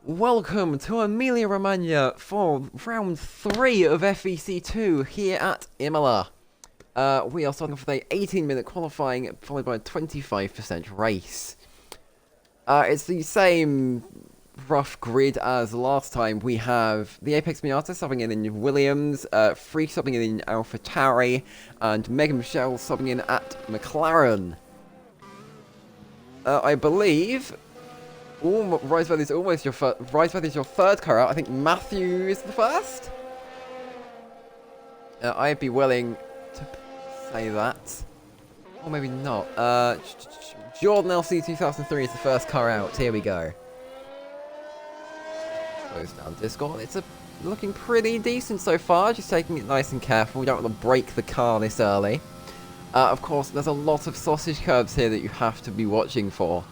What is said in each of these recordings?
Welcome to Emilia Romagna for round 3 of FVC2 here at Imola. We are starting off with a 18-minute qualifying followed by a 25% race. It's the same rough grid as last time. We have the Apex Miata subbing in Williams, Free subbing in AlphaTauri, and Megan Michelle subbing in at McLaren. I believe Riseberg is almost your first. Riseberg is your third car out. I think Matthew is the first. I'd be willing to say that, or maybe not. Jordan LC 2003 is the first car out. Here we go. Close down Discord. It's looking pretty decent so far. Just taking it nice and careful. We don't want to break the car this early. Of course, there's a lot of sausage curves here that you have to be watching for.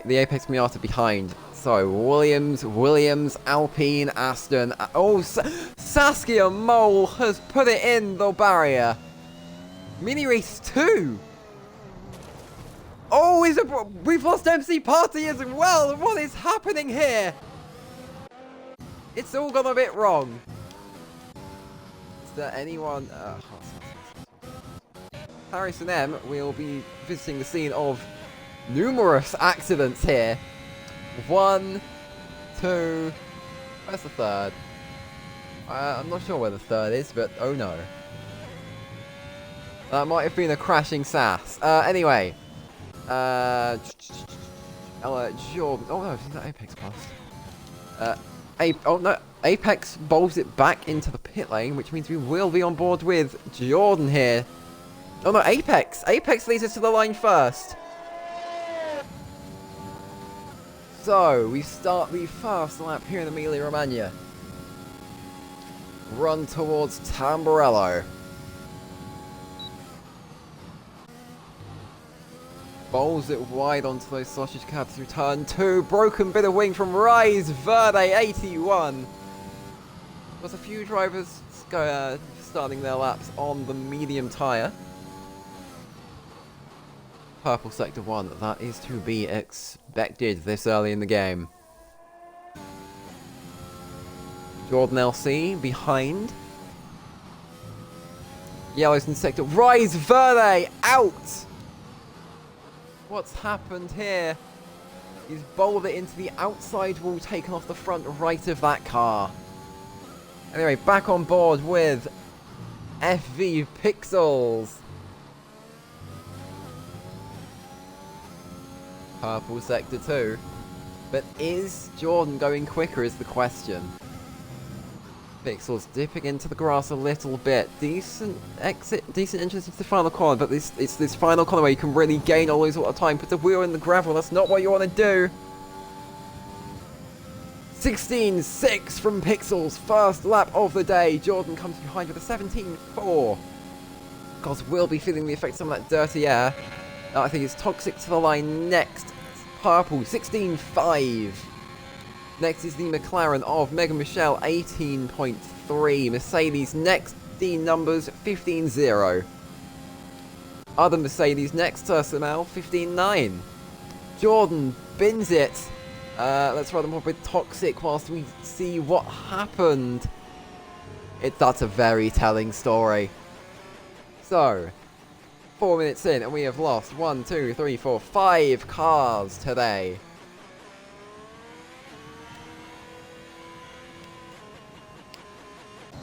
The Apex Miata behind. So, Williams, Alpine, Aston. Oh, Saskia Mole has put it in the barrier. Mini Race 2. Oh, we've lost MC Party as well. What is happening here? It's all gone a bit wrong. Is there anyone... Harrison M will be visiting the scene of numerous accidents here. 1, 2. Where's the third? I'm not sure where the third is, but oh no. That might have been a crashing sass. Anyway. Jordan. Oh no, he's not Apex passed. Oh no, Apex bowls it back into the pit lane, which means we will be on board with Jordan here. Oh no, Apex! Apex leads us to the line first. So, we start the first lap here in Emilia Romagna. Run towards Tamburello. Bowls it wide onto those sausage cabs through turn 2. Broken bit of wing from Rise Verde 81. There's a few drivers starting their laps on the medium tyre. Purple Sector 1, that is to be expected this early in the game. Jordan LC behind. Yellows in Sector. Rise Verde out! What's happened here? He's bowled it into the outside wall, taken off the front right of that car. Anyway, back on board with FV Pixels. Purple Sector 2. But is Jordan going quicker is the question. Pixels dipping into the grass a little bit. Decent exit, decent entrance into the final corner, but it's this final corner where you can really gain or lose a lot of time. Put the wheel in the gravel, that's not what you want to do. 16.6 from Pixels, first lap of the day. Jordan comes behind with a 17.4. Because we'll be feeling the effects of some of that dirty air. I think it's Toxic to the line next. Purple, 16.5. Next is the McLaren of Megan Michelle, 18.3. Mercedes next, D numbers, 15.0. Other Mercedes next, Samel, 15.9. Jordan bins it. Let's run them up with Toxic whilst we see what happened. That's a very telling story. So, 4 minutes in, and we have lost 1, 2, 3, 4, 5 cars today.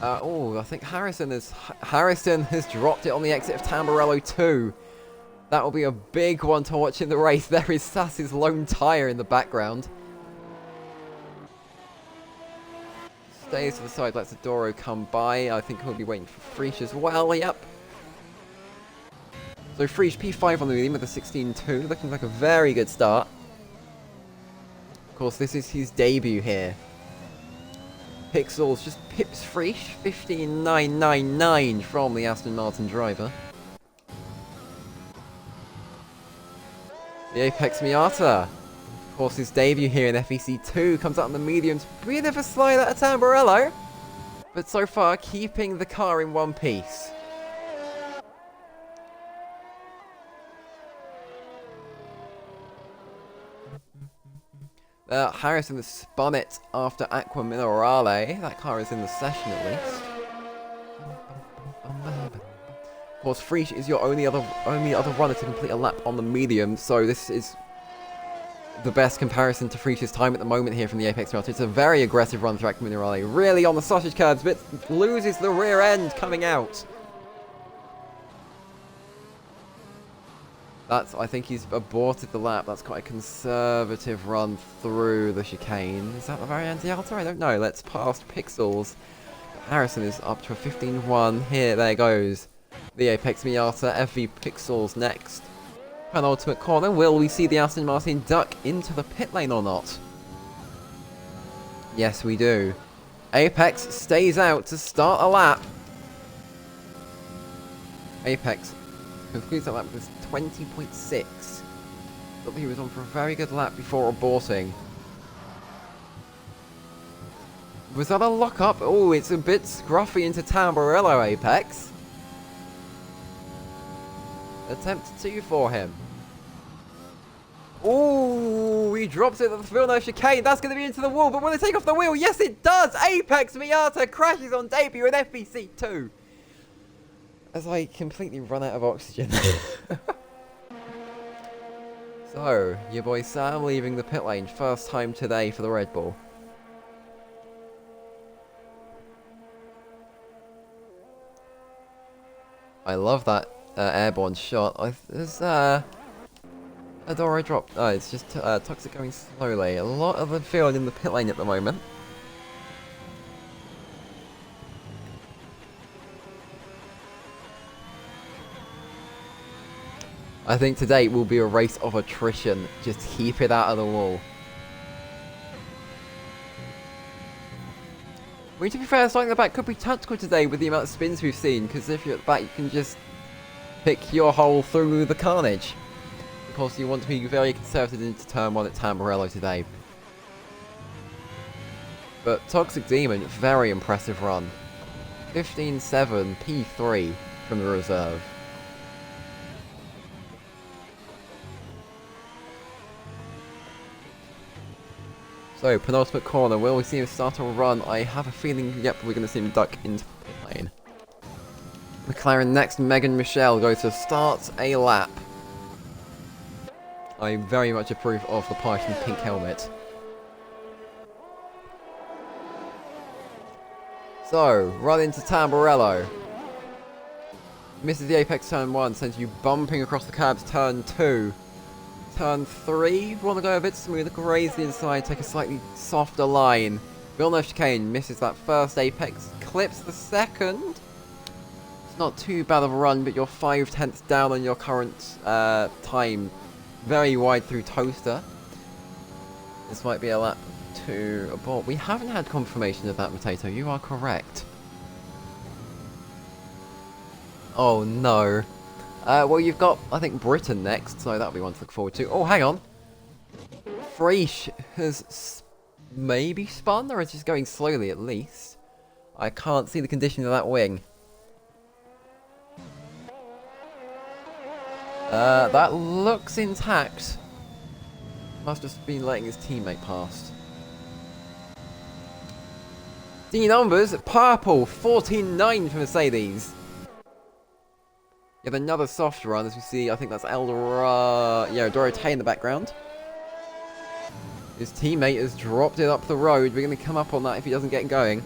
I think Harrison has dropped it on the exit of Tamburello 2. That will be a big one to watch in the race. There is Sass's lone tyre in the background. Stays to the side, lets Adoro come by. I think he'll be waiting for Freesh as well, yep. So Freesh P5 on the medium with a 16.2, looking like a very good start. Of course, this is his debut here. Pixels just pips Freesh, 15.999 from the Aston Martin driver. The Apex Miata, of course, his debut here in FVC2, comes out on the mediums. Bit of a slide at Tamburello, but so far keeping the car in one piece. Harrison has spun it after Aqua Minerale. That car is in the session at least. Of course, Frisch is your only other runner to complete a lap on the medium, so this is the best comparison to Frisch's time at the moment here from the Apex Route. It's a very aggressive run through Aqua Minerale, really on the sausage curbs, but loses the rear end coming out. I think he's aborted the lap. That's quite a conservative run through the chicane. Is that the very anti-alter? I don't know. Let's past Pixels. Harrison is up to a 15-1 here. There goes the Apex Miata. FV Pixels next. Penultimate corner. Will we see the Aston Martin duck into the pit lane or not? Yes, we do. Apex stays out to start a lap. Apex concludes that lap with 20.6. Thought he was on for a very good lap before aborting. Was that a lock-up? Oh, it's a bit scruffy into Tamburello, Apex. Attempt 2 for him. Oh, he drops it at the Villeneuve chicane. That's going to be into the wall, but will it take off the wheel? Yes, it does! Apex Miata crashes on debut with FVC2. As I completely run out of oxygen. So, your boy Sam leaving the pit lane. First time today for the Red Bull. I love that airborne shot. There's Adora drop. Oh, it's just Toxic going slowly. A lot of the field in the pit lane at the moment. I think today will be a race of attrition. Just keep it out of the wall. I mean, to be fair, starting at the back could be tactical today with the amount of spins we've seen, because if you're at the back, you can just pick your hole through the carnage. Of course, you want to be very conservative into turn 1 at Tamburello today. But Toxic Demon, very impressive run. 15.7 P3 from the reserve. So, penultimate corner, will we see him start a run? I have a feeling, yep, we're going to see him duck into the pit lane. McLaren next, Megan Michelle goes to start a lap. I very much approve of the Python pink helmet. So, run into Tamburello. Misses the apex turn 1, sends you bumping across the curbs turn 2. Turn 3, want to go a bit smoother, graze the inside, take a slightly softer line. Villeneuve chicane misses that first apex, clips the second. It's not too bad of a run, but you're 5/10 down on your current time. Very wide through Toaster. This might be a lap to abort. We haven't had confirmation of that, Potato. You are correct. Oh no. Well, you've got, I think, Britain next, so that'll be one to look forward to. Oh, hang on. Frisch has maybe spun, or is just going slowly at least. I can't see the condition of that wing. That looks intact. Must have been letting his teammate past. D numbers, purple, 14.9 for Mercedes. You have another soft run, as we see, I think that's Dorothea in the background. His teammate has dropped it up the road. We're going to come up on that if he doesn't get going.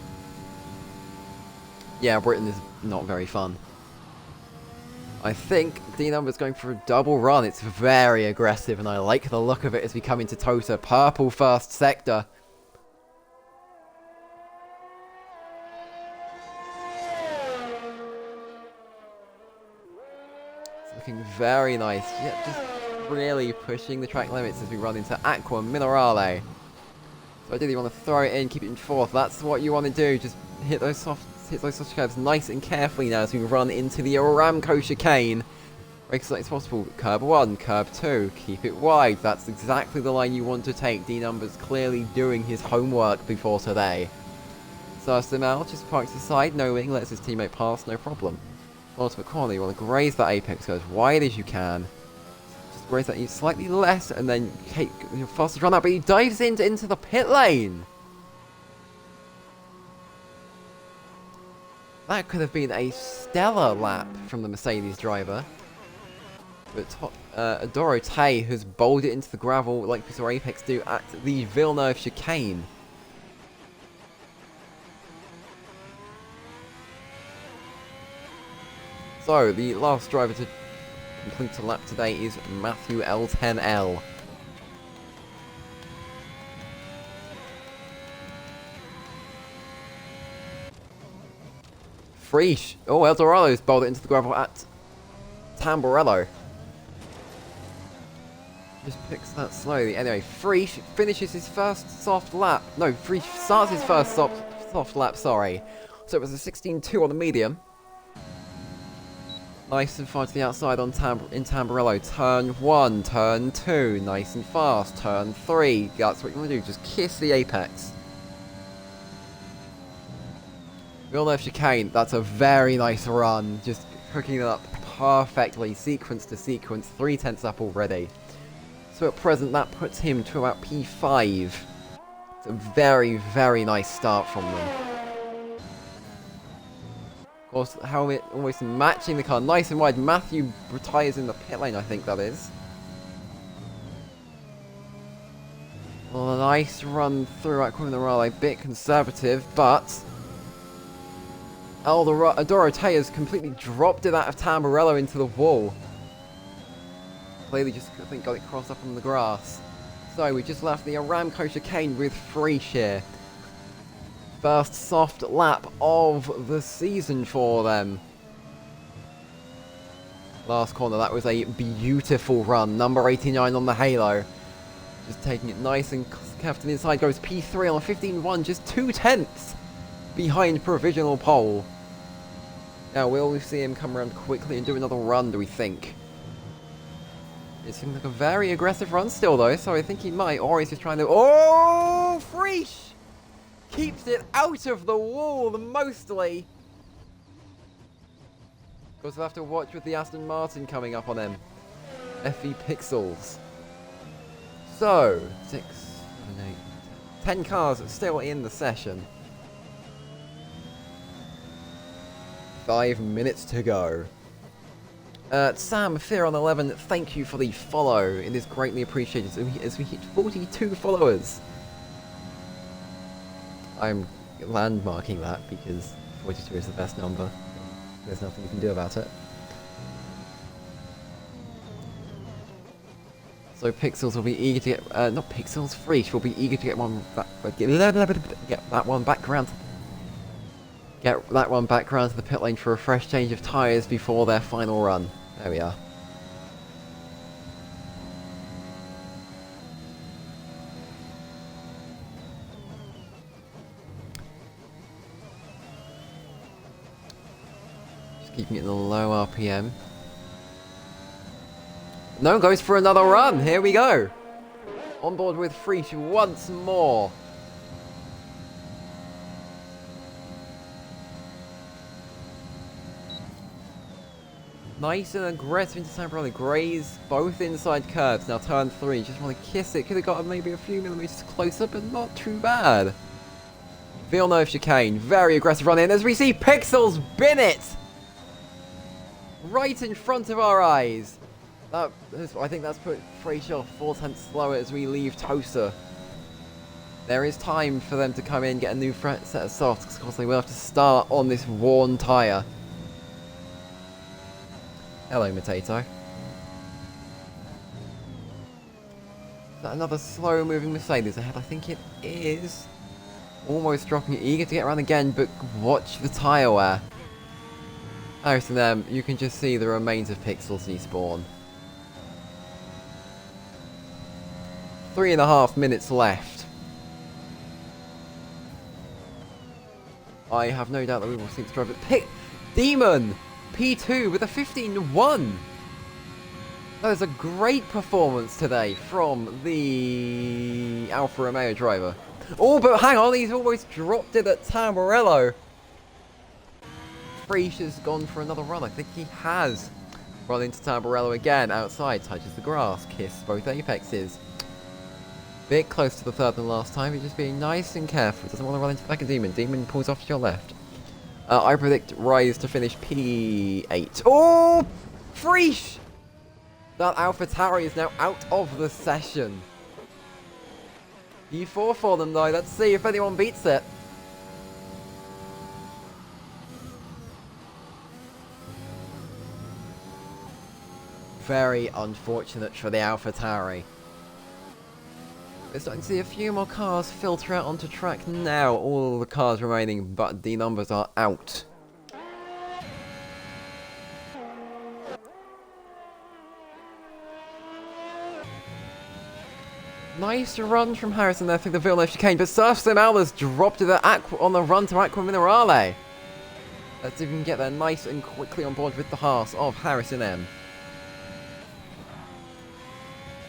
Yeah, Britain is not very fun. I think D-Number's going for a double run. It's very aggressive, and I like the look of it as we come into Tota. Purple first sector. Looking very nice. Yeah, just really pushing the track limits as we run into Aqua Minerale. So ideally you want to throw it in, keep it in fourth. That's what you want to do. Just hit those soft curves nice and carefully now as we run into the Aramco chicane. Brake as light as possible. Curb 1, curb 2. Keep it wide. That's exactly the line you want to take. D-Number's clearly doing his homework before today. Surstimal just parks aside, no wing, lets his teammate pass, no problem. Ultimate corner, you want to graze that apex, go as wide as you can. Just Raise that even slightly less, and then take your fastest run out, but he dives into the pit lane. That could have been a stellar lap from the Mercedes driver. But Dorothée has bowled it into the gravel like we saw Apex do at the Villeneuve chicane. So, the last driver to complete a lap today is Matthew L10L. Freesh. Oh, Eldorado's bowled it into the gravel at Tamburello. Just picks that slowly. Anyway, Freesh finishes his first soft lap. No, Freesh starts his first soft lap, sorry. So it was a 16.2 on the medium. Nice and far to the outside on in Tamburello. Turn 1, turn 2, nice and fast. Turn 3. That's what you want to do, just kiss the apex. Villeneuve chicane, that's a very nice run. Just hooking it up perfectly, sequence to sequence, 3/10 up already. So at present, that puts him to about P5. It's a very, very nice start from them. Of course, Helmet almost matching the car, nice and wide. Matthew retires in the pit lane, I think that is. Well, a nice run through at Quimmerale, a bit conservative, but Dorothée has completely dropped it out of Tamburello into the wall. Clearly just, I think, got it crossed up on the grass. So, we just left the Aramco chicane with Freesh here. First soft lap of the season for them. Last corner, that was a beautiful run. Number 89 on the halo. Just taking it nice and careful to the inside. Goes P3 on a 15.1, just 2/10 behind provisional pole. Now, will we see him come around quickly and do another run, do we think? It seems like a very aggressive run still, though, so I think he might, or he's just trying to... Oh! Freesh! Keeps it out of the wall, mostly. Of course, we'll have to watch with the Aston Martin coming up on him. FV Pixels. So, 6, 7, 8, 10 cars still in the session. 5 minutes to go. Sam Fear on 11, thank you for the follow. It is greatly appreciated as we hit 42 followers. I'm landmarking that because 42 is the best number. There's nothing you can do about it. So Pixels will be eager to get, not Pixels, Freesh will be eager to get that one back around. Get that one back around to the pit lane for a fresh change of tyres before their final run. There we are. Just keeping it in a low RPM. No, goes for another run. Here we go. On board with Freesh once more. Nice and aggressive into Tamburello. Graze both inside curves. Now turn 3. Just want to kiss it. Could have got maybe a few millimeters closer, but not too bad. Villeneuve chicane. Very aggressive run in as we see Pixels bin it. Right in front of our eyes. I think that's put Freesh off 4/10 slower as we leave Tosa. There is time for them to come in, get a new set of softs, because of course they will have to start on this worn tyre. Hello, Matato. Is that another slow-moving Mercedes ahead? I think it is. Almost dropping it, eager to get around again, but watch the tyre wear. Thanks to them, you can just see the remains of Pixels despawn. 3.5 minutes left. I have no doubt that we will see the driver Demon! P2 with a 15.1. That is a great performance today from the Alfa Romeo driver. Oh, but hang on, he's almost dropped it at Tamburello. Freesh has gone for another run. I think he has. Run into Tamburello again, outside, touches the grass, kiss both apexes. Bit close to the third than last time, he's just being nice and careful, doesn't want to run into the back of Demon. Demon pulls off to your left. I predict Rise to finish P8. Oh! Freesh! That AlphaTauri is now out of the session. P4 for them though, let's see if anyone beats it. Very unfortunate for the AlphaTauri. We're starting to see a few more cars filter out onto track now. All the cars remaining, but the numbers are out. Nice run from Harrison there through the Villeneuve chicane, but Surf Simala's dropped it on the run to Aqua Minerale. Let's see if we can get there nice and quickly on board with the Haas of Harrison M.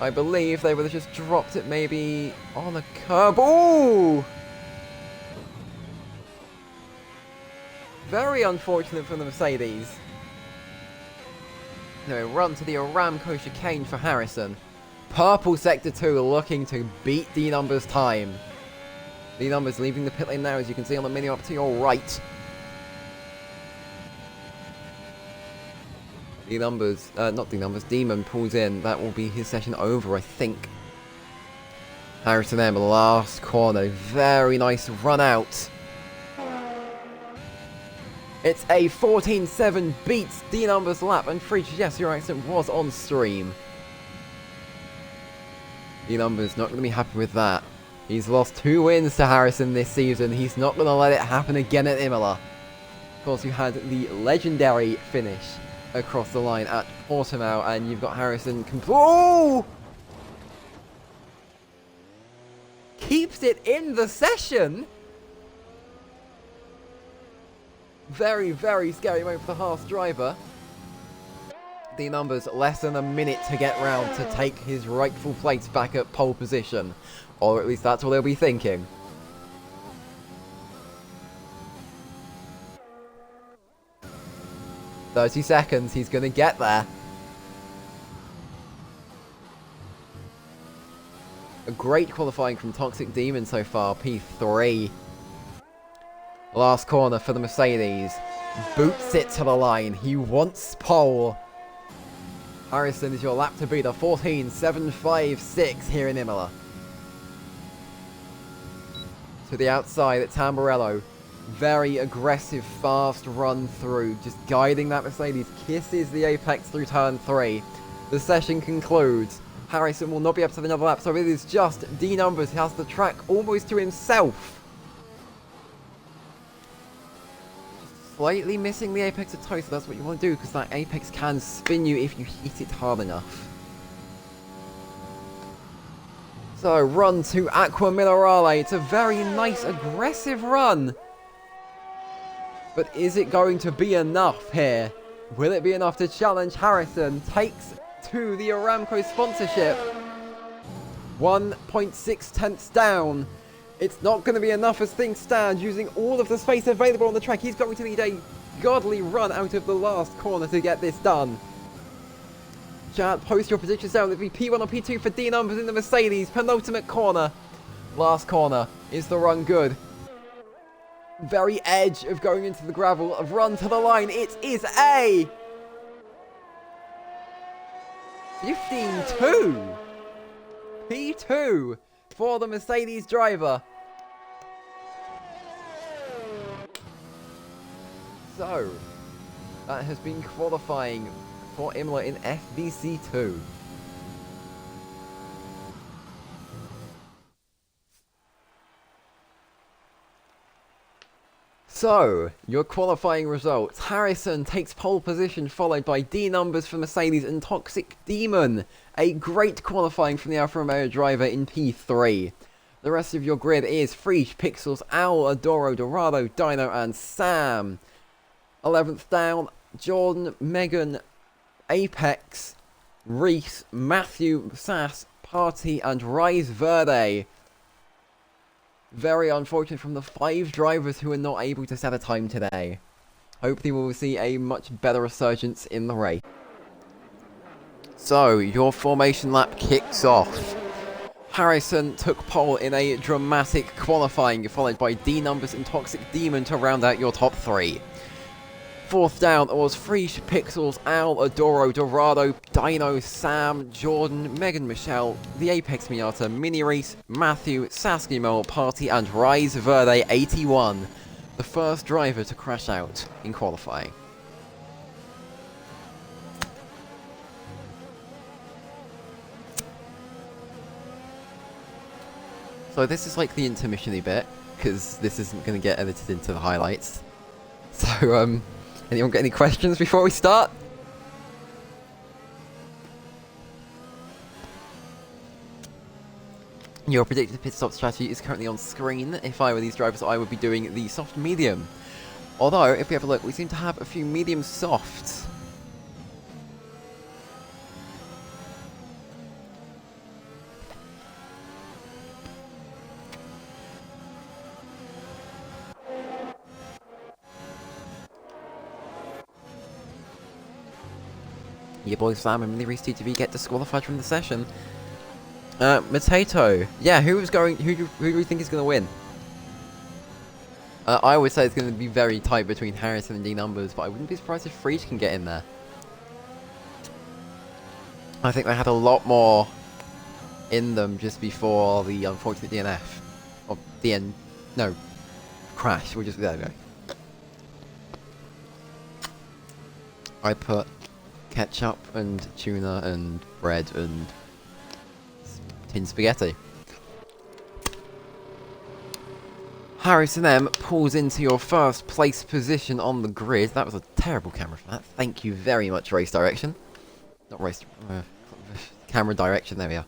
I believe they would have just dropped it maybe on a curb. Ooh! Very unfortunate for the Mercedes. No, run to the Aramco chicane for Harrison. Purple Sector 2 looking to beat D-Numbers' time. D-Numbers leaving the pit lane now, as you can see on the menu up to your right. D-Numbers, not D-Numbers, Demon pulls in. That will be his session over, I think. Harrison M, last corner. Very nice run out. It's a 14-7 beats D-Numbers lap, and Freach, yes, your accent was on stream. D-Numbers not going to be happy with that. He's lost 2 wins to Harrison this season. He's not going to let it happen again at Imola. Of course, you had the legendary finish across the line at Portimao, and you've got Harrison oh! Keeps it in the session. Very, very scary moment for the Haas driver. The numbers less than a minute to get round to take his rightful place back at pole position, or at least that's what they'll be thinking. "30 seconds, he's going to get there." A great qualifying from Toxic Demon so far, P3. Last corner for the Mercedes. Boots it to the line, he wants pole. Harrison is your lap to beat, a 14.756 here in Imola. To the outside at Tamburello. Very aggressive, fast run through, just guiding that Mercedes, kisses the apex through turn 3. The session concludes. Harrison will not be able to have another lap, so it is just D-Numbers who has the track almost to himself. Slightly missing the apex of toe, so that's what you want to do, because that apex can spin you if you hit it hard enough. So, run to Aqua Minerale. It's a very nice, aggressive run. But is it going to be enough here? Will it be enough to challenge Harrison? Takes to the Aramco sponsorship. 1.6 tenths down. It's not going to be enough as things stand, using all of the space available on the track. He's going to need a godly run out of the last corner to get this done. Chat, post your predictions down. It'll be P1 or P2 for D-Numbers in the Mercedes. Penultimate corner. Last corner. Is the run good? Very edge of going into the gravel. A run to the line. It is a 15.2. P2 for the Mercedes driver. So, that has been qualifying for Imola in FVC2. So, your qualifying results. Harrison takes pole position, followed by D-Numbers for Mercedes and Toxic Demon. A great qualifying from the Alfa Romeo driver in P3. The rest of your grid is Freesh, Pixels, Owl, Adoro, Dorado, Dino, and Sam. 11th down, Jordan, Megan, Apex, Reese, Matthew, Sass, Party, and Rise Verde. Very unfortunate from the 5 drivers who are not able to set a time today. Hopefully we'll see a much better resurgence in the race. So, your formation lap kicks off. Harrison took pole in a dramatic qualifying, followed by D-Numbers and Toxic Demon to round out your top 3. Fourth down was Freesh, Pixels, Al, Adoro, Dorado, Dino, Sam, Jordan, Megan Michelle, The Apex Miata, Mini Reese, Matthew, Saskia Mole, Party, and Rise Verde 81, the first driver to crash out in qualifying. So this is like the intermission-y bit, because this isn't going to get edited into the highlights. So, anyone got any questions before we start? Your predicted pit stop strategy is currently on screen. If I were these drivers, I would be doing the soft medium. Although, if we have a look, we seem to have a few medium softs. Your boy Sam and Mini Reese TTV get disqualified from the session. Potato. Yeah, who do we think is going to win? I would say it's going to be very tight between Harrison and D-Numbers, but I wouldn't be surprised if Freach can get in there. I think they had a lot more in them just before the unfortunate DNF. Or DN... No. Crash. We'll just... There we go. I put ketchup and tuna and bread and tin spaghetti. Harrison M pulls into your first place position on the grid. That was a terrible camera for that. Thank you very much, Race Direction. Not Race... camera Direction, there we are.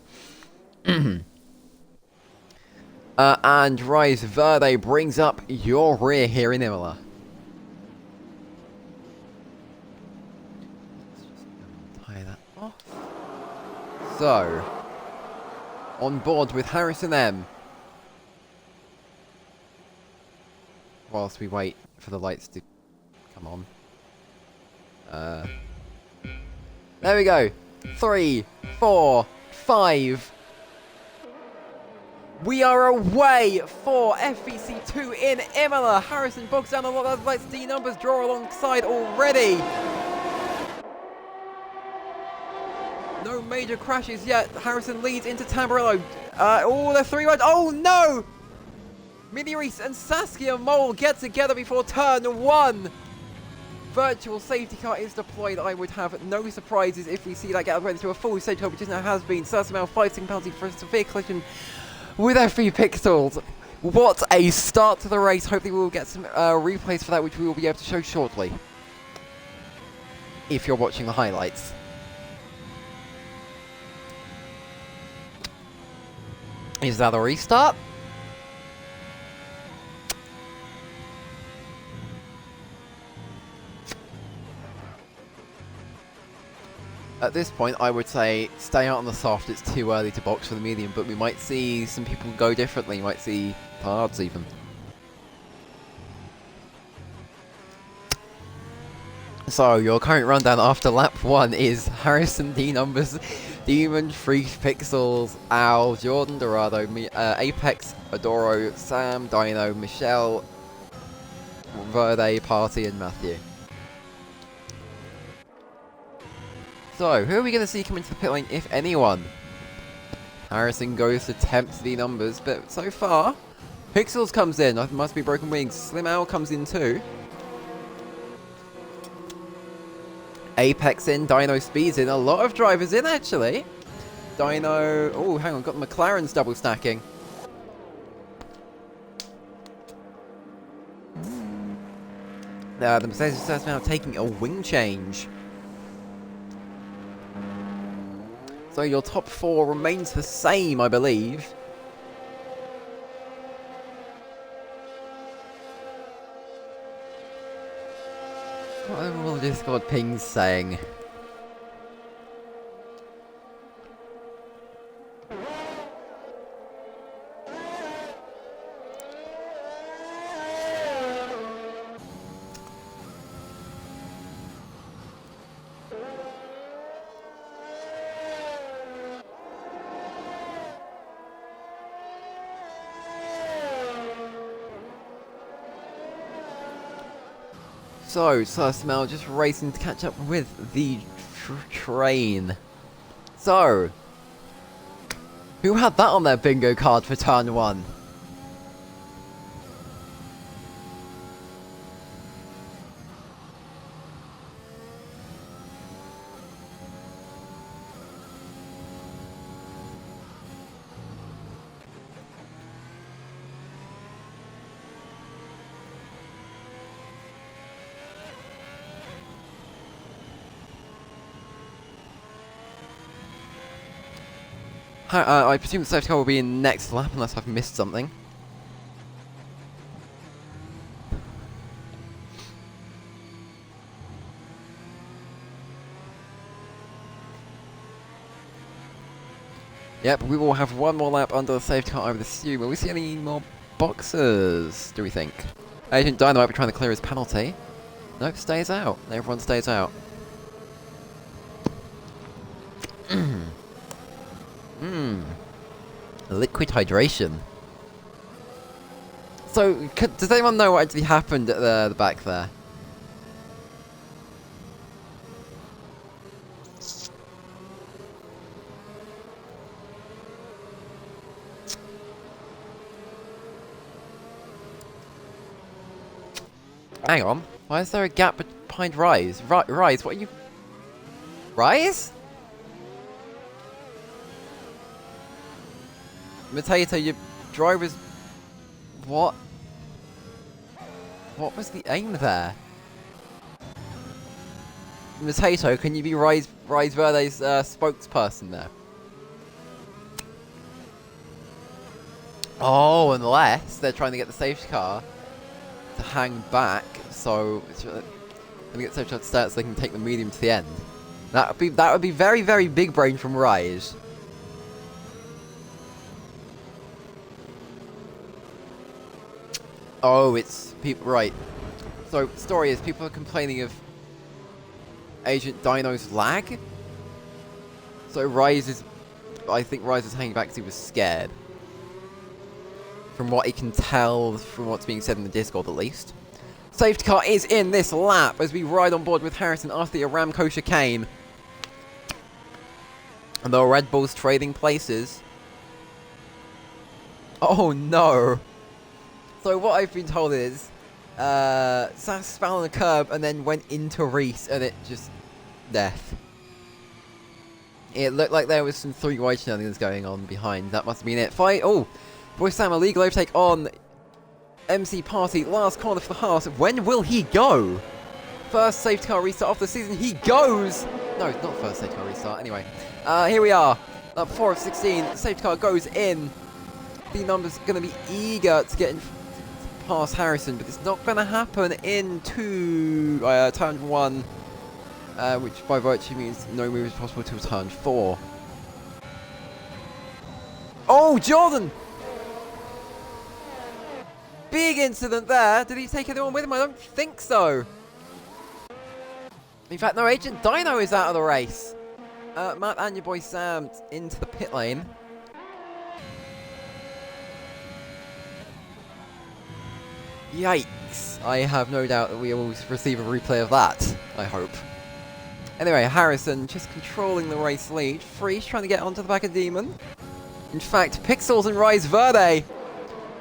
And Rise Verde brings up your rear here in Imola. So, on board with Harrison M. Whilst we wait for the lights to come on. There we go. 3, 4, 5. We are away for FVC2 in Imola. Harrison bogs down a lot of lights. D-Numbers draw alongside already. No major crashes yet. Harrison leads into Tamburello. The 3 wide. Oh no! Mini Reese and Saskia Mole get together before turn 1. Virtual safety car is deployed. I would have no surprises if we see that get upgraded to a full safety car, which now has been. Saskia Mole fighting penalty for a severe collision with FV Pixels. What a start to the race. Hopefully we will get some replays for that, which we will be able to show shortly. If you're watching the highlights. Is that a restart? At this point, I would say stay out on the soft. It's too early to box for the medium, but we might see some people go differently. You might see hards even. So, your current rundown after lap 1 is Harrison, D-Numbers, Demon, Freak, Pixels, Al, Jordan, Dorado, Apex, Adoro, Sam, Dino, Michelle, Verde, Party, and Matthew. So, who are we going to see come into the pit lane, if anyone? Harrison goes to tempt D-Numbers, but so far, Pixels comes in. Must be Broken Wings. Slim Al comes in too. Apex in, Dino speeds in, a lot of drivers in actually. Dino, oh hang on, got the McLaren's double stacking. The Mercedes is now taking a wing change. So your top 4 remains the same, I believe. What are all the Discord pings saying? So, Smell just racing to catch up with the train. So, who had that on their bingo card for turn 1? I presume the safety car will be in next lap unless I've missed something. Yep, we will have one more lap under the safety car, I would assume. Will we see any more boxes, do we think? Agent Dino might be trying to clear his penalty. Nope, stays out. Everyone stays out. Liquid hydration. So, does anyone know what actually happened at the back there? Hang on. Why is there a gap behind Rise? Rise, what are you... Rise? Potato, your driver's... What? What was the aim there? Potato, can you be Rise Verde's spokesperson there? Oh, unless they're trying to get the safety car to hang back, so it's let me get the safety car to start so they can take the medium to the end. That would be very, very big brain from Rise. Oh, it's people, right. So, the story is people are complaining of Agent Dino's lag. So, I think Rise is hanging back because he was scared. From what he can tell, from what's being said in the Discord at least. Safety car is in this lap as we ride on board with Harrison after the Aramco chicane. And the Red Bulls trading places. Oh no! So what I've been told is, Sass spun on the curb and then went into Reese and it just... death. It looked like there was some three-way shenanigans going on behind. That must have been it. Fight! Oh! Boy Sam, illegal overtake on MC Party. Last corner for the Haas. When will he go? First safety car restart of the season. He goes! No, it's not first safety car restart. Anyway. Here we are. Lap 4 of 16. The safety car goes in. The number's going to be eager to get in past Harrison, but it's not going to happen into turn 1, which by virtue means no move is possible till turn 4. Oh, Jordan! Big incident there. Did he take anyone with him? I don't think so. In fact, no, Agent Dino is out of the race. Matt and your boy Sam into the pit lane. Yikes. I have no doubt that we will receive a replay of that, I hope. Anyway, Harrison just controlling the race lead. Freeze trying to get onto the back of Demon. In fact, Pixels and Rise Verde.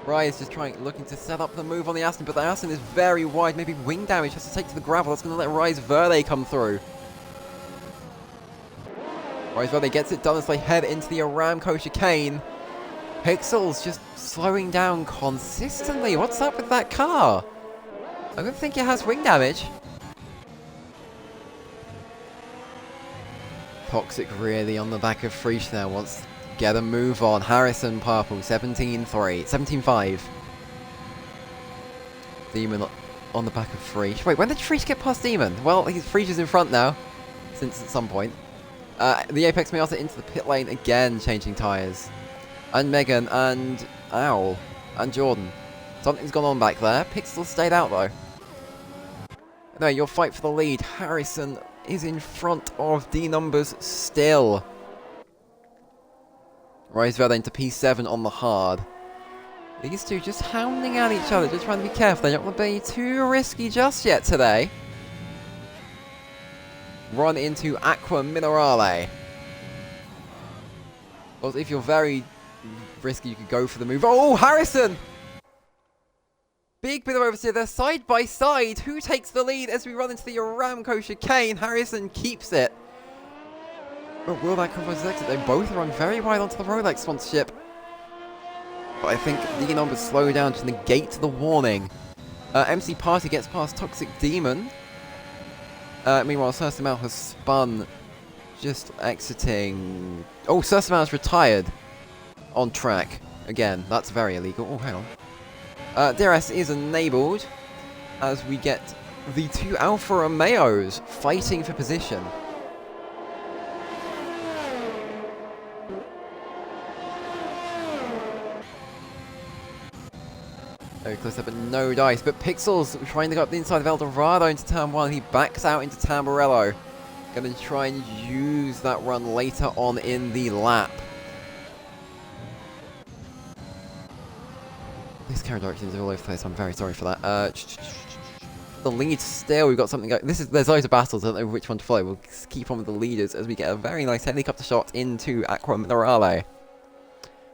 Rise just looking to set up the move on the Aston, but the Aston is very wide. Maybe wing damage has to take to the gravel. That's going to let Rise Verde come through. Rise Verde gets it done as they head into the Aramco chicane. Pixels just slowing down consistently. What's up with that car? I don't think it has wing damage. Toxic really on the back of Freesh now. Wants to get a move on. Harrison purple. 17-3. 17-5. Demon on the back of Freesh. Wait, when did Freesh get past Demon? Well, Freesh is in front now. Since at some point. The Apex Miata into the pit lane again, changing tyres. And Megan, and Owl, and Jordan. Something's gone on back there. Pixel stayed out though. Anyway, your fight for the lead. Harrison is in front of D numbers still. Rise Verde into P7 on the hard. These two just hounding at each other, just trying to be careful. They don't want to be too risky just yet today. Run into Aqua Minerale. Well, if you're very risky, you could go for the move. Oh, Harrison! Big bit of oversteer there, side by side. Who takes the lead as we run into the Aramco chicane? Harrison keeps it. But will that come for his exit? They both run very wide onto the Rolex sponsorship. But I think the numbers slow down to negate the warning. MC Party gets past Toxic Demon. Meanwhile, Sursamal has spun, just exiting. Oh, Sursamal's retired on track. Again, that's very illegal. Oh, hang on. DRS is enabled as we get the two Alfa Romeos fighting for position. Very close up, but no dice. But Pixels trying to go up the inside of Eldorado into turn 1. He backs out into Tamburello. Going to try and use that run later on in the lap. This camera direction is all over the place. I'm very sorry for that. The lead still. We've got something going. There's loads of battles. I don't know which one to follow. We'll keep on with the leaders as we get a very nice helicopter shot into Aqua Minerale.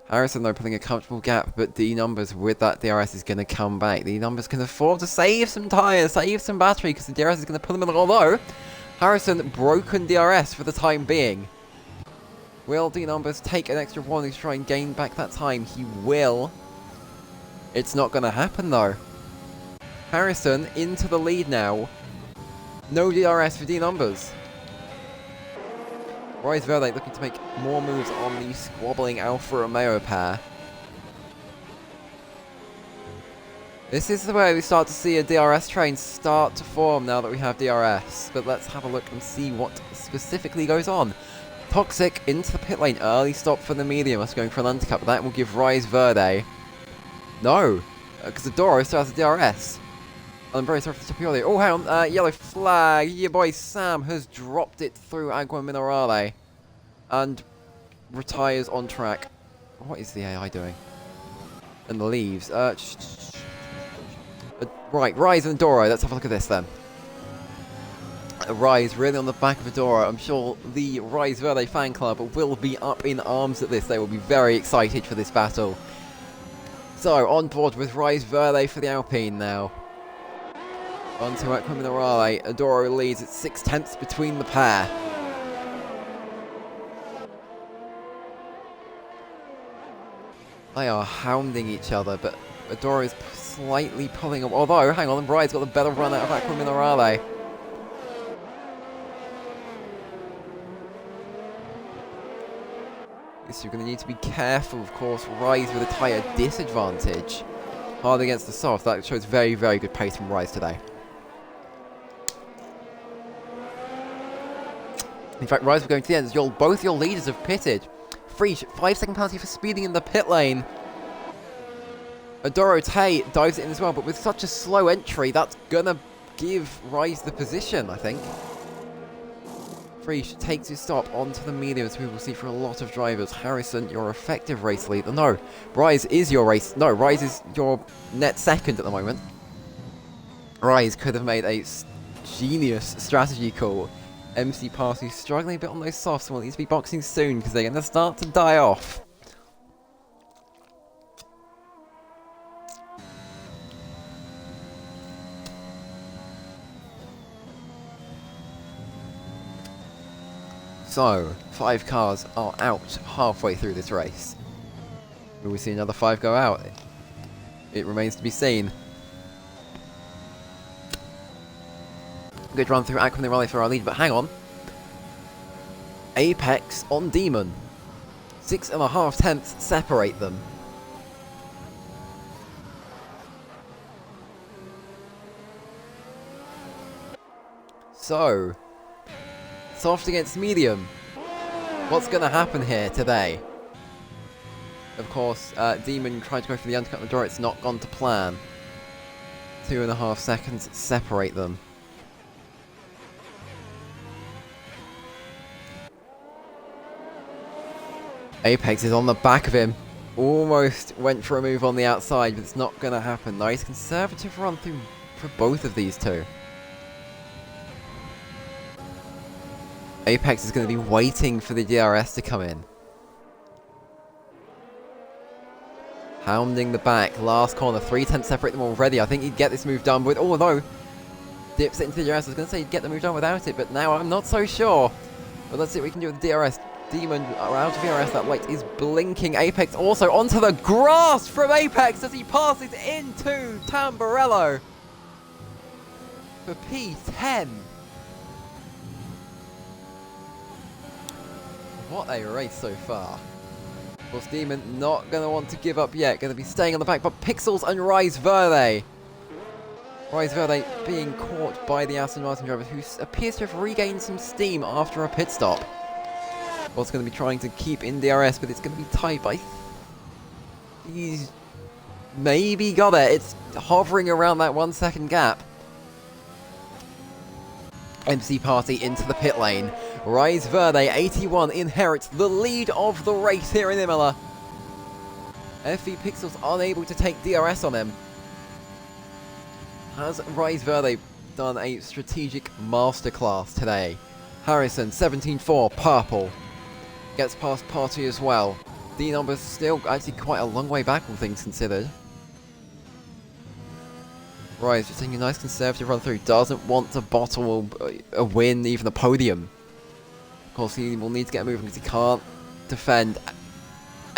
Harrison, though, putting a comfortable gap, but D-Numbers with that DRS is going to come back. D-Numbers can afford to save some tyres, save some battery, because the DRS is going to pull them in. Although, Harrison broken DRS for the time being. Will D-Numbers take an extra warning to try and gain back that time? He will. It's not going to happen, though. Harrison into the lead now. No DRS for D-Numbers. Rise Verde looking to make more moves on the squabbling Alfa Romeo pair. This is the way we start to see a DRS train start to form now that we have DRS. But let's have a look and see what specifically goes on. Toxic into the pit lane. Early stop for the medium. Us going for an undercut. But that will give Rise Verde. No. Because Adoro still has a DRS. I'm very sorry for the Tapioli. Oh, hang on. Yellow flag. Your boy Sam has dropped it through Agua Minerale. And retires on track. What is the AI doing? And leaves. Right, Rise and Adoro. Let's have a look at this then. Rise really on the back of Adoro. I'm sure the Rise Verde fan club will be up in arms at this. They will be very excited for this battle. So, on board with Rise Verde for the Alpine now. Onto Aqua Minerale. Adoro leads at 6/10 between the pair. They are hounding each other, but Adoro is slightly pulling up. Although, hang on, Rise got the better run out of Aqua Minerale. So you're going to need to be careful, of course. Rise with a tyre disadvantage. Hard against the soft. That shows very, very good pace from Rise today. In fact, Rise will go to the end as both your leaders have pitted. Freesh, 5-second penalty for speeding in the pit lane. Adoro Tay dives it in as well, but with such a slow entry, that's gonna give Rise the position, I think. Freesh takes his stop onto the medium, as we will see for a lot of drivers. Harrison, your effective race leader. No, Rise is your race. No, Rise is your net second at the moment. Rise could have made a genius strategy call. MC Party struggling a bit on those softs. Will need to be boxing soon because they're going to start to die off. So, 5 cars are out halfway through this race. Will we see another 5 go out? It remains to be seen. Good run through Aqua Minerale for our lead, but hang on. Apex on Demon. 6.5 tenths separate them. So, soft against medium. What's going to happen here today? Of course, Demon tried to go for the undercut on the door. It's not gone to plan. 2.5 seconds separate them. Apex is on the back of him. Almost went for a move on the outside, but it's not going to happen. Nice conservative run through for both of these two. Apex is going to be waiting for the DRS to come in. Hounding the back, last corner, 3/10 separate them already. I think he'd get this move done with, oh no, dips it into the DRS. I was going to say he'd get the move done without it, but now I'm not so sure. But let's see what we can do with the DRS. Demon out of DRS, that light is blinking. Apex also onto the grass from Apex as he passes into Tamburello for P10. What a race so far. Of course, Demon not going to want to give up yet. Going to be staying on the back, but Pixels and Rise Verde. Rise Verde being caught by the Aston Martin driver, who appears to have regained some steam after a pit stop. Also going to be trying to keep in DRS, but it's going to be tight by... He's maybe got it. It's hovering around that 1 second gap. MC Party into the pit lane. Rise Verde, 81, inherits the lead of the race here in Imola. FV Pixels unable to take DRS on him. Has Rise Verde done a strategic masterclass today? Harrison, 17-4, purple. Gets past Party as well. D numbers still actually quite a long way back, all things considered. Rise just taking a nice conservative run through. Doesn't want to bottle a win, even a podium. Of course, he will need to get moving because he can't defend.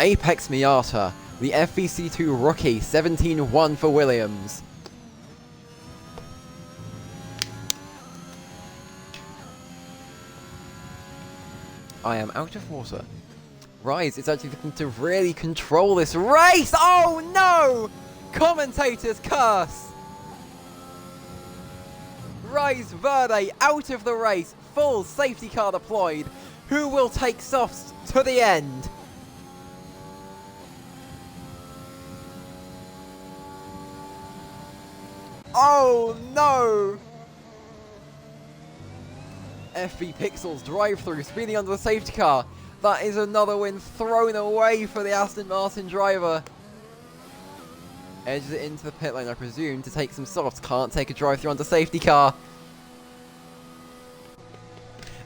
Apex Miata, the FVC2 rookie, 17-1 for Williams. I am out of water. Rise is actually looking to really control this race. Oh no! Commentators curse. Rise Verde out of the race. Full safety car deployed. Who will take softs to the end? Oh no! FV Pixels drive through, speeding under the safety car. That is another win thrown away for the Aston Martin driver. Edges it into the pit lane, I presume, to take some softs. Can't take a drive through under safety car.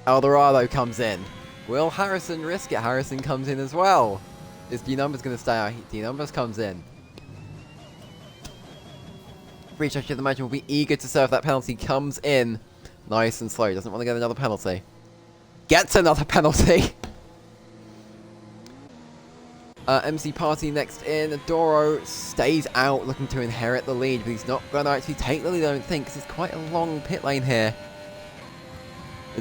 Eldorado comes in. Will Harrison risk it? Harrison comes in as well. Is D Numbers going to stay out? D Numbers comes in. Breach, I should imagine, will be eager to serve that penalty. Comes in. Nice and slow. Doesn't want to get another penalty. Gets another penalty. MC Party next in. Doro stays out, looking to inherit the lead, but he's not going to actually take the lead, I don't think, because it's quite a long pit lane here.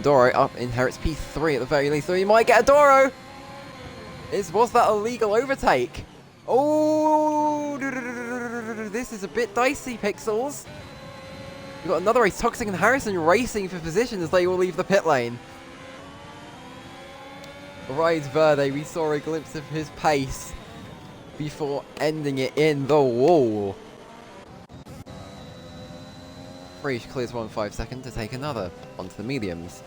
Doro up, inherits P3 at the very least, so he might get a Doro! Was that a legal overtake? Oh, this is a bit dicey, Pixels. We've got another race, Toxic and Harrison racing for position as they will leave the pit lane. Rise Verde, we saw a glimpse of his pace before ending it in the wall. Prix clears 1 5 second to take another onto the mediums.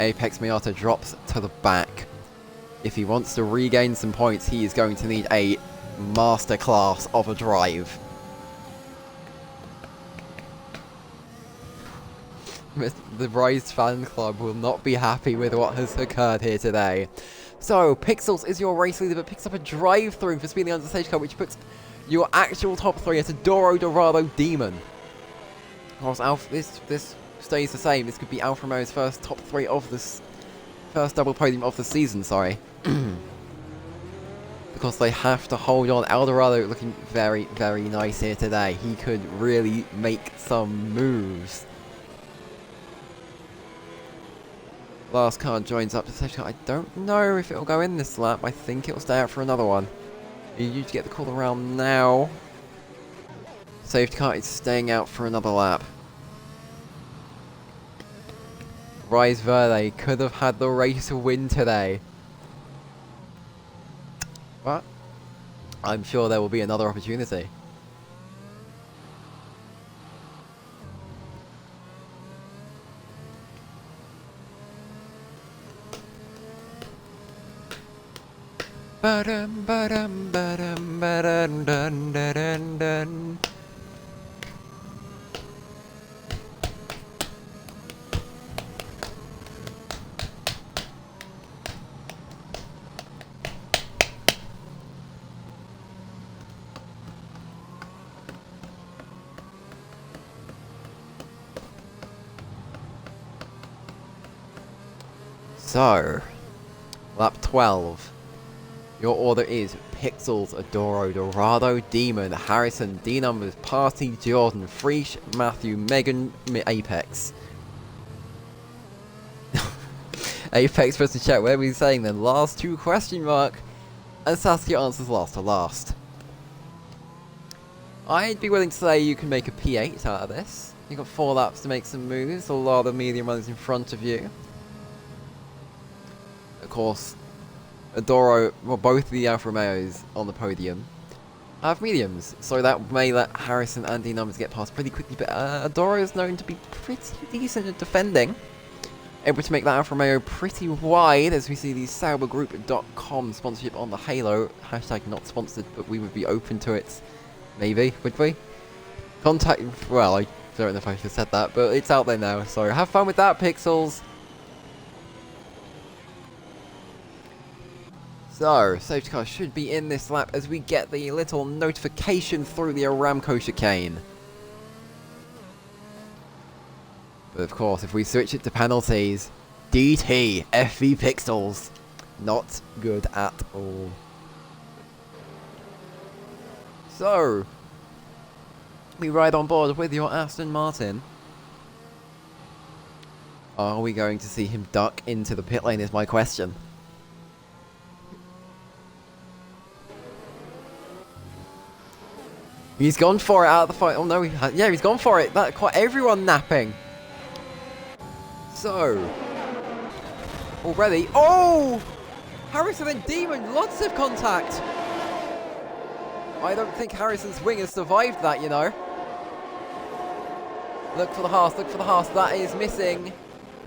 Apex Miata drops to the back. If he wants to regain some points, he is going to need a masterclass of a drive. The Rise fan club will not be happy with what has occurred here today. So, Pixels is your race leader, but picks up a drive-through for speeding under the stage car, which puts your actual top three at a Doro Dorado Demon. Of course, this stays the same. This could be Alfa Romeo's first top three of this first double podium of the season, sorry. Because they have to hold on. Eldorado looking very, very nice here today. He could really make some moves. Last car joins up to the safety car. I don't know if it'll go in this lap. I think it'll stay out for another one. You need to get the call around now. Safety car is staying out for another lap. Rise Verde could have had the race win today. But I'm sure there will be another opportunity. Ba-dum, ba-dum, ba-dum, ba-dum, dun, dun, dun, dun. So, lap 12. Your order is Pixels, Adoro, Dorado, Demon, Harrison, D-Numbers, Party, Jordan, Freesh, Matthew, Megan, Apex. Apex press to check, where are we saying then? Last two question mark. And Saskia answers last to last. I'd be willing to say you can make a P8 out of this. You've got 4 laps to make some moves, a lot of medium runners in front of you. Of course, Adoro, well, both of the Alfa Romeos on the podium have mediums, so that may let Harrison and D-Numbers get past pretty quickly, but Adoro is known to be pretty decent at defending. Able to make that Alfa Romeo pretty wide, as we see the SauberGroup.com sponsorship on the Halo. Hashtag not sponsored, but we would be open to it. Maybe, would we? Contact, well, I don't know if I should have said that, but it's out there now, so have fun with that, Pixels. So, safety car should be in this lap as we get the little notification through the Aramco chicane. But of course, if we switch it to penalties, DT, FV Pixels, not good at all. So, we ride on board with your Aston Martin. Are we going to see him duck into the pit lane is my question. He's gone for it out of the fight. Oh no, yeah, he's gone for it. That quite everyone napping. So, already. Oh! Harrison and Demon, lots of contact. I don't think Harrison's wing has survived that, you know. Look for the Haas, look for the Haas. That is missing.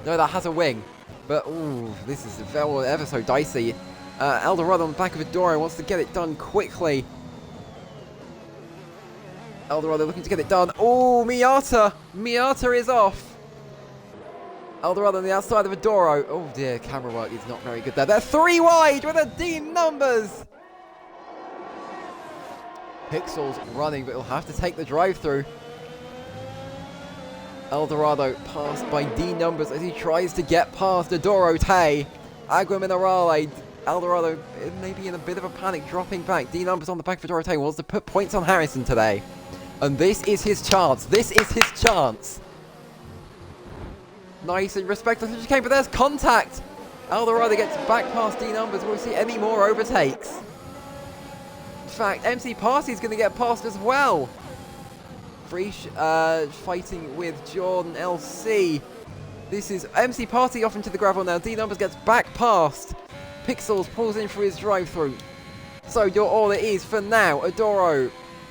No, that has a wing. But, ooh, this is ever so dicey. Eldorado on the back of Adoro wants to get it done quickly. Eldorado looking to get it done. Oh, Miata! Miata is off. Eldorado on the outside of Adoro. Oh dear, camera work is not very good there. They're 3 wide with a D-Numbers. Pixels running, but he'll have to take the drive-through. Eldorado passed by D-Numbers as he tries to get past Adoro Tay. Agua Minerale. Eldorado maybe in a bit of a panic, dropping back. D-Numbers on the back of Adoro Tay wants to put points on Harrison today. And this is his chance. This is his chance. Nice and respectful as she came, but there's contact. Eldorado gets back past D-Numbers. Will we see any more overtakes? In fact, MC Party's going to get past as well. Freesh fighting with Jordan LC. This is MC Party off into the gravel now. D-Numbers gets back past. Pixels pulls in for his drive-through. So your order is for now Adoro,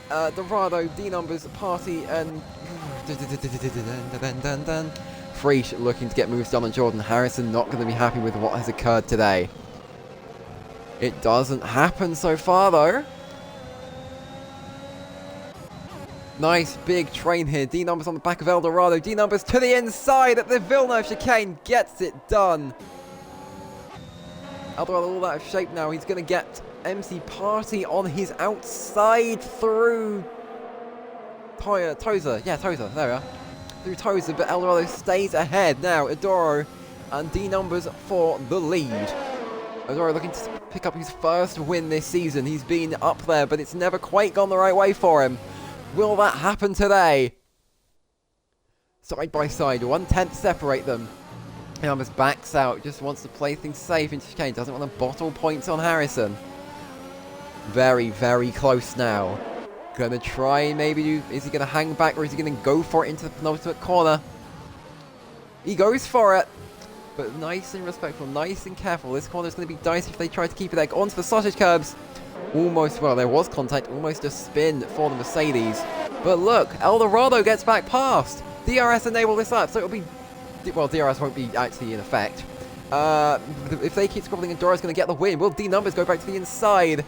Dorado, D-Numbers, Party, and Freesh looking to get moves done on Jordan. Harrison not going to be happy with what has occurred today. It doesn't happen so far though. Nice big train here. D-Numbers on the back of Eldorado. D-Numbers to the inside at the Villeneuve chicane. Gets it done. Eldorado all out of shape now. He's going to get MC Party on his outside through Tozer. Yeah, Tozer. There we are. Through Tozer, but Eldorado stays ahead now. Adoro and D-Numbers for the lead. Adoro looking to pick up his first win this season. He's been up there, but it's never quite gone the right way for him. Will that happen today? Side by side, 1/10 separate them. D-Numbers backs out, just wants to play things safe into chicane. Doesn't want to bottle points on Harrison. Very, very close now. Gonna try, maybe, is he gonna hang back or is he gonna go for it into the penultimate corner? He goes for it, but nice and respectful, nice and careful. This corner is gonna be dicey if they try to keep it there. Onto the sausage curbs. Almost, well, there was contact, almost a spin for the Mercedes. But look, Eldorado gets back past. DRS enabled this lap, so it'll be, well, DRS won't be actually in effect. If they keep squabbling, Adoro's going to get the win. Will D Numbers go back to the inside?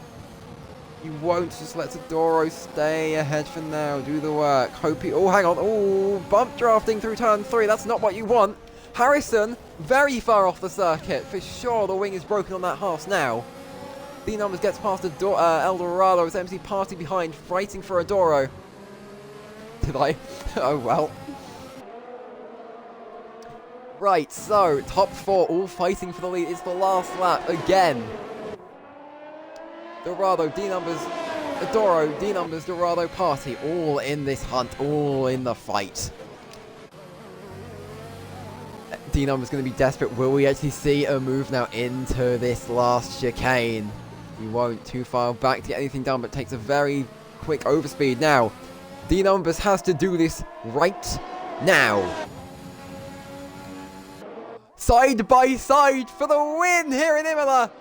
You won't. Just let Adoro stay ahead for now. Do the work. Hope he... Oh, hang on. Oh, bump drafting through turn 3. That's not what you want. Harrison, very far off the circuit. For sure, the wing is broken on that Haas now. D Numbers gets past Eldorado as MC Party behind, fighting for Adoro. Did I? Oh, well. Right, so, top 4 all fighting for the lead. It's the last lap again. Dorado, D-Numbers, Adoro, D-Numbers, Dorado, Party, all in this hunt, all in the fight. D-Numbers going to be desperate. Will we actually see a move now into this last chicane? We won't. Too far back to get anything done, but takes a very quick overspeed. Now, D-Numbers has to do this right now. Side by side for the win here in Imola.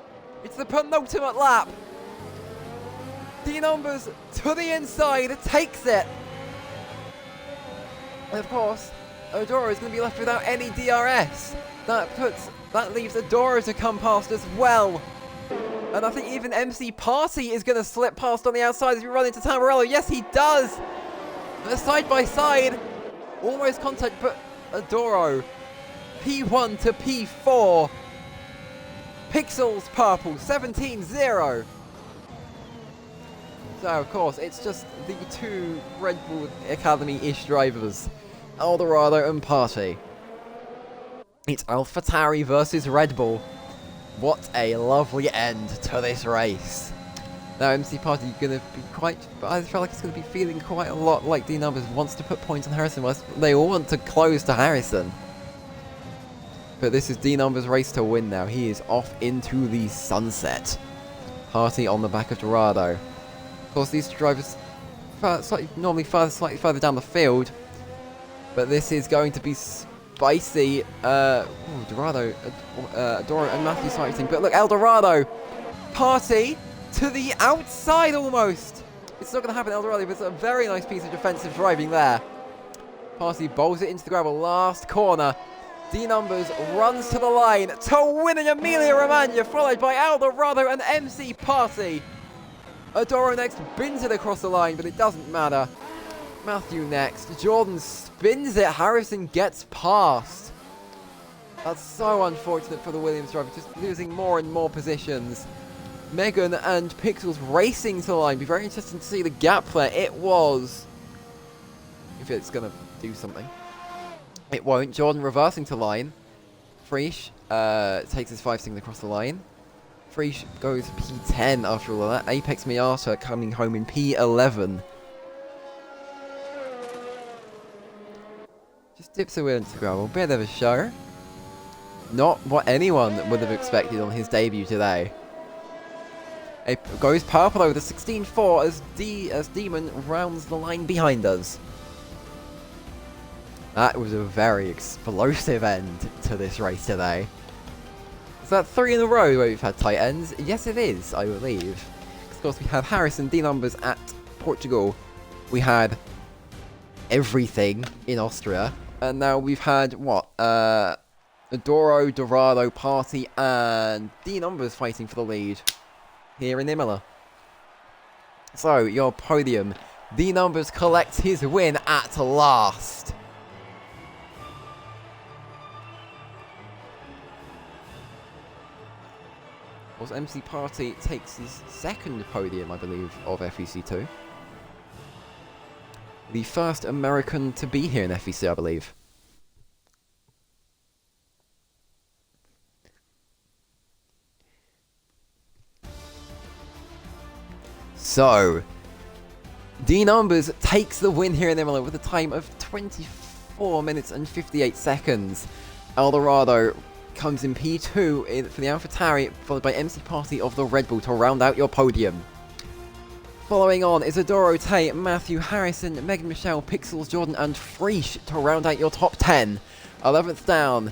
It's the penultimate lap. D-Numbers to the inside, takes it. And of course, Adoro is going to be left without any DRS. That leaves Adoro to come past as well. And I think even MC Party is going to slip past on the outside as we run into Tamburello. Yes, he does. The side by side, almost contact, but Adoro. P1 to P4. Pixels purple, 17-0. So, of course, it's just the 2 Red Bull Academy-ish drivers, Eldorado and Party. It's AlphaTauri versus Red Bull. What a lovely end to this race. Now, MC Party going to be quite... I feel like it's going to be feeling quite a lot like D-Numbers wants to put points on Harrison. They all want to close to Harrison. But this is D-Numbers' race to win now. He is off into the sunset. Party on the back of Dorado. Of course, these drivers normally slightly further down the field. But this is going to be spicy. Dorado, Adoro and Matthew fighting. But look, Eldorado, Party to the outside almost. It's not going to happen, Eldorado, but it's a very nice piece of defensive driving there. Party bowls it into the gravel, last corner. D-Numbers runs to the line to win in Emilia Romagna, followed by Eldorado and MC Party. Adoro next bins it across the line, but it doesn't matter. Matthew next. Jordan spins it. Harrison gets past. That's so unfortunate for the Williams driver, just losing more and more positions. Megan and Pixels racing to the line. Be very interesting to see the gap there. It was. If it's going to do something. It won't. Jordan reversing to line. Freesh takes his 5 single across the line. Freesh goes P10 after all of that. Apex Miata coming home in P11. Just dips a wheel into gravel. Bit of a show. Not what anyone would have expected on his debut today. It goes purple over the 16-4 as Demon rounds the line behind us. That was a very explosive end to this race today. Is that 3 in a row where we've had tight ends? Yes, it is, I believe. Of course, we have Harrison D-Numbers at Portugal. We had everything in Austria. And now we've had, what? Adoro, Dorado, Party, and D-Numbers fighting for the lead here in Imola. So, your podium. D-Numbers collects his win at last. Of course, MC Party takes his 2nd podium, I believe, of FVC2. The first American to be here in FVC, I believe. So, D-Numbers takes the win here in Imola with a time of 24 minutes and 58 seconds. Eldorado comes in P2 for the AlphaTauri, followed by MC Party of the Red Bull to round out your podium. Following on is Adoro, Tay, Matthew, Harrison, Megan, Michelle, Pixels, Jordan, and Freesh to round out your top 10. 11th down,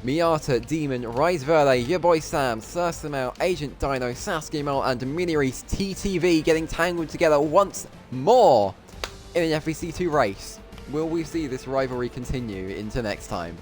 Miata, Demon, Rise Verde, your boy Sam, Sursamel, Agent Dino, Sasuke Mole, and Minireese TTV getting tangled together once more in an FVC2 race. Will we see this rivalry continue into next time?